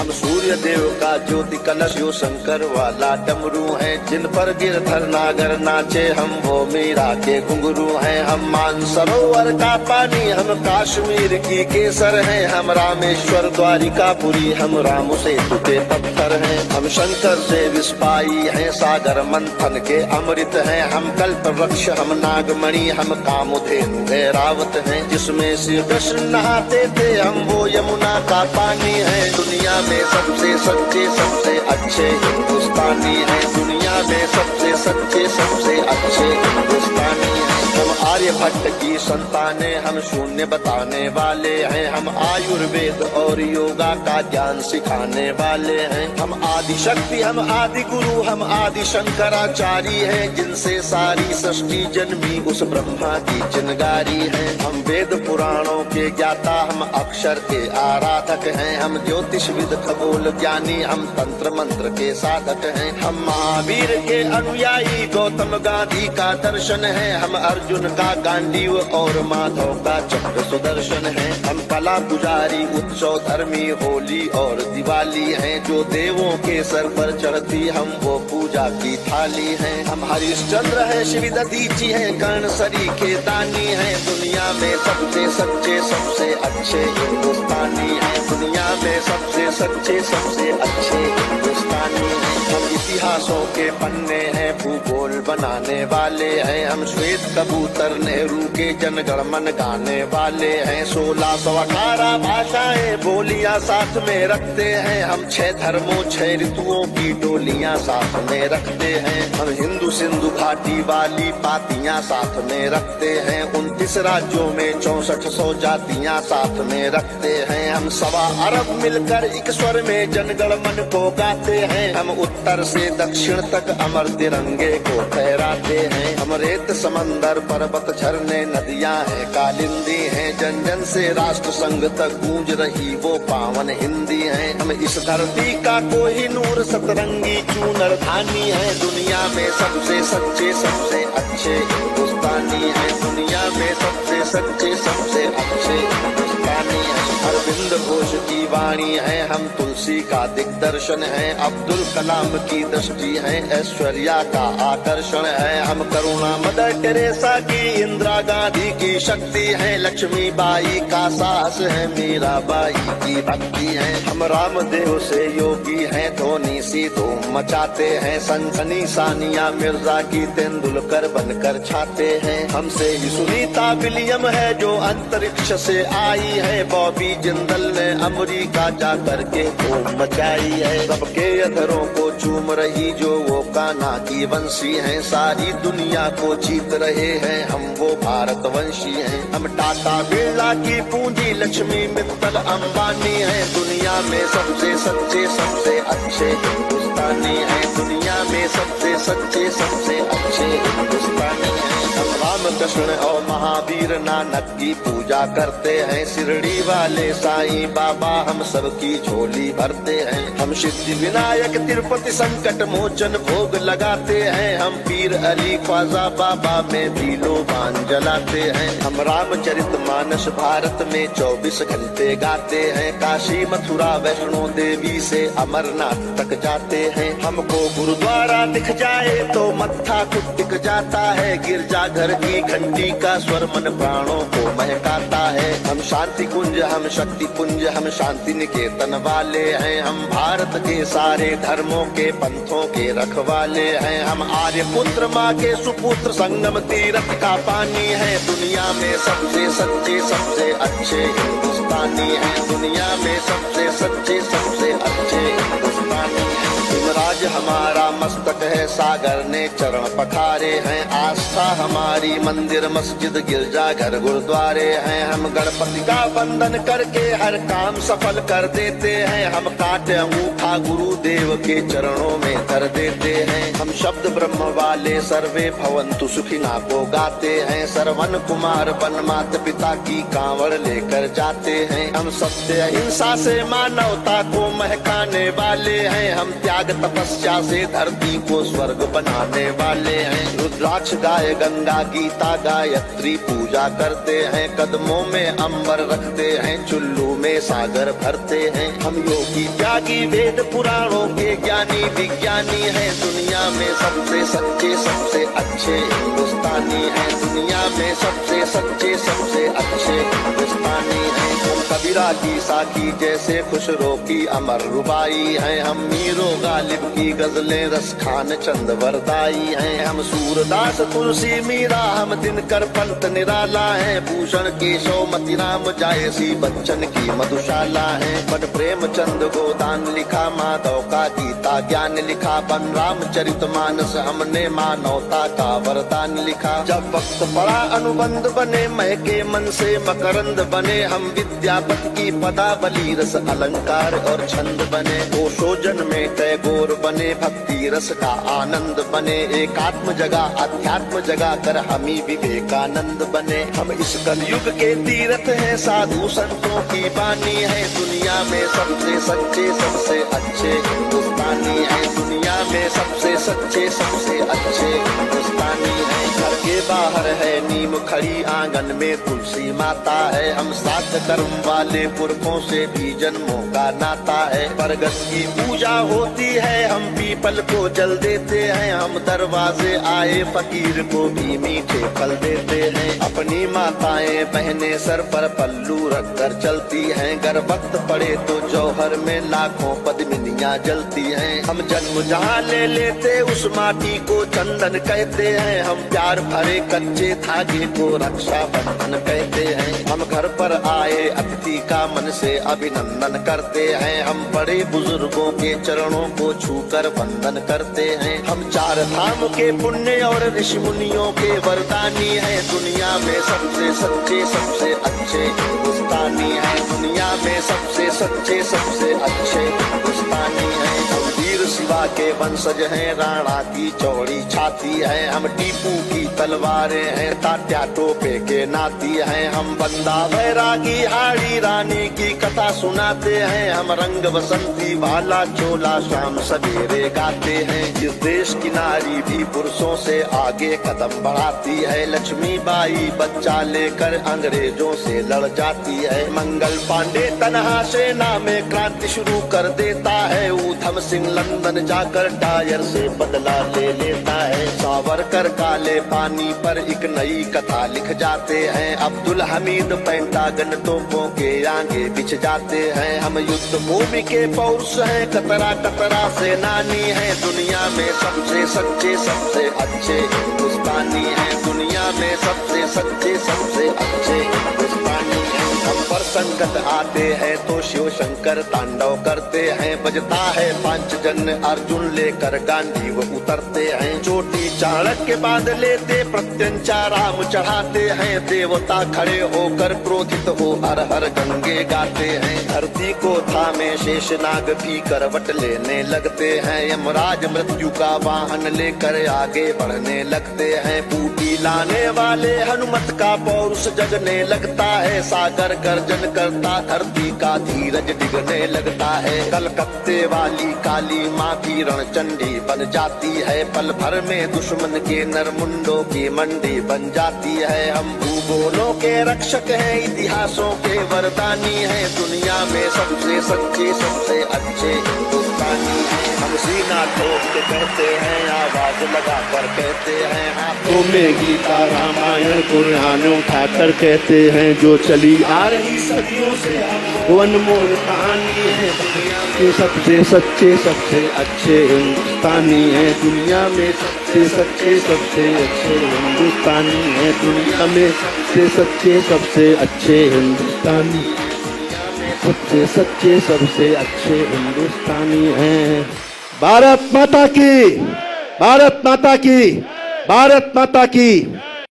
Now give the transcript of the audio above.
हम सूर्य देव का ज्योति कलश यो शंकर वाला डमरू है। जिन पर गिरधर नागर नाचे हम वो मीरा के घुंघरू हैं। हम मानसरोवर का पानी हम कश्मीर की केसर हैं। हम रामेश्वर द्वारिकापुरी हम राम सेतु के पत्थर हैं। हम शंकर से विस्पाई हैं सागर मंथन के अमृत हैं। हम कल्प वृक्ष हम नागमणि हम कामधेनु ऐरावत हैं। जिसमें श्री कृष्ण नहाते थे हम वो यमुना का पानी है। दुनिया में सबसे सच्चे सबसे अच्छे हिंदुस्तानी हैं। दुनिया में सबसे सच्चे सबसे अच्छे हिंदुस्तानी हैं। हम आर्यभट्ट की संतानें हम शून्य बताने वाले हैं। हम आयुर्वेद और योगा का ज्ञान सिखाने वाले हैं। हम आदि शक्ति हम आदि गुरु हम आदि शंकराचार्य हैं। जिनसे सारी सृष्टि जन्मी उस ब्रह्मा की चिनगारी है। हम वेद पुराणों के ज्ञाता हम अक्षर के आराधक हैं। हम ज्योतिष विद खगोल ज्ञानी हम तंत्र मंत्र के साधक हैं। हम महावीर के अनुयायी गौतम गांधी का दर्शन है। हम अर्जुन का गांडीव और माधव का चक्र सुदर्शन है। हम कला पुजारी उत्सव धर्मी होली और दिवाली हैं। जो देवों के सर पर चढ़ती हम वो पूजा की थाली हैं। हम हरिश्चंद्र है शिव दधीची है कर्ण सरी के दानी है। दुनिया में सबसे सच्चे सबसे अच्छे हिंदुस्तानी हैं। दुनिया में सबसे सच्चे सबसे अच्छे हिंदुस्तानी हैं। हम इतिहासों के पन्ने हैं भूगोल बनाने वाले हैं। हम श्वेत कबूतर नेहरू के जनगण मन गाने वाले हैं। 1618 भाषाएं बोलियां साथ में रखते हैं। हम 6 धर्मों 6 ऋतुओं की डोलियां साथ में रखते हैं। हम हिंदू सिंधु घाटी वाली पातियां साथ में रखते हैं। 29 राज्यों में 6400 जातियां साथ में रखते हैं। हम 1.25 अरब मिलकर एक स्वर में जनगण मन को गाते हैं। हम उत्तर से दक्षिण तक अमर तिरंगे को फहराते हैं। हम रेत समंदर पर्वत झरने नदियां हैं कालिंदी हैं। जन जन से राष्ट्र संघ तक गूंज रही वो पावन हिंदी है। हम इस धरती का कोहिनूर सतरंगी चूनर धानी है। दुनिया में सबसे सच्चे सबसे अच्छे हिंदुस्तानी है। दुनिया में सबसे सच्चे सबसे अच्छे हिंदुस्तानी है। अरविंद घोष की वाणी है हम तुलसी का दिग्दर्शन है। अब्दुल कलाम की दृष्टि है ऐश्वर्या का आकर्षण है। हम करुणा मदर टेरेसा की इंदिरा गांधी की शक्ति है। लक्ष्मीबाई का साहस है मीराबाई की भक्ति है। हम रामदेव से योगी हैं धोनी सी धूम मचाते हैं। सनसनी सानिया मिर्जा की तेंदुलकर बनकर छाते हैं। हमसे ही सुनीता विलियम है जो अंतरिक्ष से आई है। बॉबी जिंदल ने अमेरिका जा करके धूम मचाई है। सबके अधरों को चूम रही जो वो कान्हा की वंशी है। सारी दुनिया को जीत रहे हैं हम वो भारतवंशी हैं। हम टाटा बिरला की पूंजी लक्ष्मी मित्तल अंबानी है। दुनिया में सबसे सच्चे सबसे अच्छे हिंदुस्तानी है। दुनिया में सबसे सच्चे सबसे अच्छे हिंदुस्तानी है। हम रामकृष्ण और महावीर नानक की पूजा करते हैं। शिरडी वाले साईं बाबा हम सबकी झोली भरते हैं। हम सिद्धि विनायक तिरुपति संकट मोचन भोग लगाते हैं। हम पीर अली ख्वाजा बाबा में भी लोबान जलाते हैं। हम रामचरित मानस भारत में 24 घंटे गाते हैं। काशी मथुरा वैष्णो देवी से अमरनाथ तक जाते हैं। हमको गुरुद्वारा दिख जाए तो मत्था खुद टिक जाता है। गिरजाघर की घंटी का स्वर मन प्राणों को महकाता है। हम शांति कुंज हम शक्ति पुंज हम शांति निकेतन वाले हैं। हम भारत के सारे धर्मों के पंथों के रखवाले हैं। हम आर्य पुत्र माँ के सुपुत्र संगम तीर्थ का पानी है। दुनिया में सबसे सच्चे सबसे अच्छे हिंदुस्तानी है। दुनिया में सबसे सच्चे सबसे अच्छे हिंदुस्तानी है। राज हमारा मस्तक है सागर ने चरण पखारे हैं। आस्था हमारी मंदिर मस्जिद गिरजा घर गुरुद्वारे हैं। हम गणपति का वंदन करके हर काम सफल कर देते हैं। हम काटे अंगूठा गुरुदेव के चरणों में धर देते हैं। हम शब्द ब्रह्म वाले सर्वे भवन्तु सुखिना को गाते हैं। सरवन कुमार वन माता पिता की कांवड़ लेकर जाते हैं। हम सत्य अहिंसा से मानवता को महकाने वाले हैं। हम त्याग तपस्या से धरती को स्वर्ग बनाने वाले हैं। रुद्राक्ष गाय गंगा गीता गायत्री पूजा पूजा करते हैं, कदमों में अंबर रखते हैं, चुल्लू में सागर भरते हैं। हम योगी त्यागी वेद पुराणों के ज्ञानी विज्ञानी हैं, दुनिया में सबसे सच्चे सबसे अच्छे हिंदुस्तानी हैं, दुनिया में सबसे सच्चे सबसे अच्छे हिंदुस्तानी हैं। हम कबीरा की साखी जैसे खुशरो की अमर रुबाई हैं, हम मीरो गालिब की गजलें रस खान चंद वरदाई हैं। हम सूरदास तुलसी मीरा हम दिनकर पंत निराला है, भूषण केशव मतिराम जायसी बच्चन की मधुशाला है। बन प्रेमचंद गोदान लिखा, माधव का गीता ज्ञान लिखा, बन रामचरितमानस हमने मानवता का वरदान लिखा। जब वक्त पड़ा अनुबंध बने, महके मन से मकरंद बने, हम विद्यापति की पदावली रस अलंकार और छंद बने। ओशोजन में टैगोर बने, भक्ति रस का आनंद बने, एकात्म जगह अध्यात्म जगह कर हमी विवेकानंद बने। हम इस कलयुग के तीर्थ हैं, साधु संतों की बानी है, दुनिया में सबसे सच्चे सबसे अच्छे हिंदुस्तानी है, दुनिया में सबसे सच्चे सबसे अच्छे हिंदुस्तानी है। घर के बाहर है नीम खड़ी, आंगन में तुलसी माता है, हम सात कर्म वाले पुरखों से भी जन्मों का नाता है। बरगद की पूजा होती है, हम पीपल को जल देते हैं, हम दरवाजे आए फकीर को भी मीठे फल देते हैं। अपनी माताएं बहनें सर पर पल्लू रख कर चलती हैं, गर वक्त पड़े तो जौहर में लाखों पद्मिनियां जलती हैं। हम जन्म जहाँ ले लेते उस माटी को चंदन कहते हैं, हम प्यार भरे कच्चे धागे को रक्षा बंधन कहते हैं। हम घर पर आए अतिथि का मन से अभिनंदन करते हैं, हम बड़े बुजुर्गों के चरणों को छूकर वंदन करते हैं। हम चार धाम के पुण्य और ऋषि मुनियों के वरदानी हैं, दुनिया में सबसे सच्चे सबसे अच्छे हिंदुस्तानी हैं, दुनिया में सबसे सच्चे सबसे अच्छे हिंदुस्तानी हैं। हम वीर शिवा के वंशज हैं, राणा की चौड़ी छाती है, हम टीपू की तलवारें हैं, तात्या टोपे के नाती हैं। हम बंदा बैरागी हाड़ी रानी की कथा सुनाते हैं, हम रंग बसंती वाला चोला शाम सवेरे गाते हैं। इस देश की नारी भी पुरुषों से आगे कदम बढ़ाती है, लक्ष्मी बाई बच्चा लेकर अंग्रेजों से लड़ जाती है। मंगल पांडे तनहा सेना में क्रांति शुरू कर देता है, ऊधम सिंह लंदन जाकर टायर से बदला ले लेता है। सावरकर काले पानी पर एक नई कथा लिख जाते हैं, अब्दुल हमीद पेंटागन तोपों के आगे बिछ जाते हैं। हम युद्ध भूमि के पौरुष हैं, कतरा कतरा सेनानी है, दुनिया में सबसे सच्चे सबसे अच्छे हिंदुस्तानी है, दुनिया में सबसे सच्चे सबसे अच्छे हिंदुस्तानी है। हम पर संकट आते हैं तो शिव शंकर तांडव करते हैं, बजता है पांचजन्य अर्जुन लेकर गांधी वो उतरते हैं। चोटी चाणक्य बांध लेते प्रत्यंचा राम चढ़ाते हैं, देवता खड़े होकर क्रोधित हो हर हर गंगे गाते हैं। धरती को थामे शेषनाग भी करवट लेने लगते हैं, यमराज मृत्यु का वाहन लेकर आगे बढ़ने लगते हैं। बूटी लाने वाले हनुमत का पौरुष जगने लगता है, सागर गर्जन करता धरती का धीरज डिगने लगता है। कलकत्ते वाली काली माँ भी रणचंडी बन जाती है, पल भर में दुश्मन के नरमुंडों की मंडी बन जाती है। हम भूगोलों के रक्षक हैं, इतिहासों के वरदानी हैं, दुनिया में सबसे सच्चे सबसे अच्छे हिंदुस्तानी हैं। हम सीना ठोक के कहते हैं, आवाज लगा कर कहते हैं, हाथों में गीता रामायण कुरान उठाकर कहते हैं, जो चली आ रही सदियों से वो अनमोल कहानी है, दुनिया के सबसे सच्चे सबसे अच्छे हिंदुस्तानी है, दुनिया में सबसे सच्चे सबसे अच्छे हिंदुस्तानी है, दुनिया में सबसे सच्चे सबसे अच्छे हिंदुस्तानी, सबसे सच्चे सबसे अच्छे हिंदुस्तानी हैं। भारत माता की, भारत माता की, भारत माता की।